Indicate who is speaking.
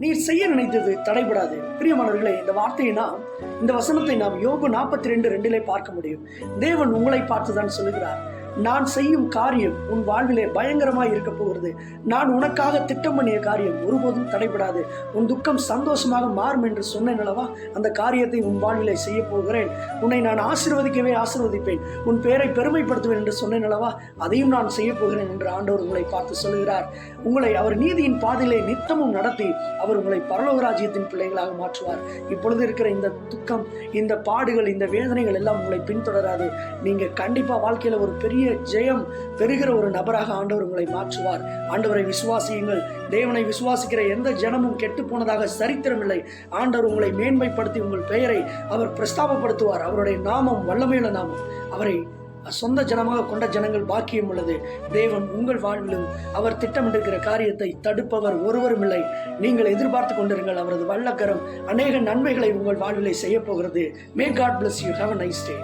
Speaker 1: நீர் செய்ய நினைத்தது தடைபடாது. பிரியமானவர்களே, இந்த வசனத்தை நாம் யோபு 42:2 பார்க்க முடியும். தேவன் உங்களை பார்த்துதான் சொல்லுகிறார், நான் செய்யும் காரியம் உன் வாழ்விலே பயங்கரமாய் இருக்க போகிறது. நான் உனக்காக திட்டம் பண்ணிய காரியம் ஒருபோதும் தடைபடாது. உன் துக்கம் சந்தோஷமாக மாறும் என்று சொன்னேன் அல்லவா, அந்த காரியத்தை உன் வாழ்விலே செய்ய போகிறேன். உன்னை நான் ஆசீர்வதிக்கவே ஆசீர்வதிப்பேன், உன் பேரை பெருமைப்படுத்துவேன் என்று சொன்னேன் அல்லவா, அதையும் நான் செய்ய போகிறேன் என்று ஆண்டவர் உங்களை பார்த்து சொல்லுகிறார். உங்களை அவர் நீதியின் பாதையிலே நித்தமும் நடத்தி அவர் உங்களை பரலோக ராஜ்யத்தின் பிள்ளைகளாக மாற்றுவார். இப்பொழுது இருக்கிற இந்த துக்கம், இந்த பாடுகள், இந்த வேதனைகள் எல்லாம் உங்களை பின்தொடராது. நீங்க கண்டிப்பா வாழ்க்கையில ஒரு பெரிய ஜெயம் பெறுகிற ஒரு நபராக ஆண்டவர் உங்களை மாற்றுவார். ஆண்டவரை விசுவாசியுங்கள். தேவனை விசுவாசிக்கிற எந்த ஜனமும் கெட்டு போனதாக சரித்திரமில்லை. ஆண்டவர் உங்களை மேன்மைப்படுத்தி உங்கள் பெயரை அவர் பிரஸ்தாபப்படுத்துவார். அவருடைய நாமம் வல்லமையுள்ள நாமம். அவரை சொந்த ஜனமாக கொண்ட ஜனங்கள் பாக்கியம் உள்ளது. தேவன் உங்கள் வாழ்விலும் அவர் திட்டமிட்டிருக்கிற காரியத்தை தடுப்பவர் ஒருவரும் இல்லை. நீங்கள் எதிர்பார்த்து கொண்டிருங்கள். அவரது வல்லக்கரம் அநேக நன்மைகளை உங்கள் வாழ்விலை செய்ய போகிறது. May God bless you. Have a nice day.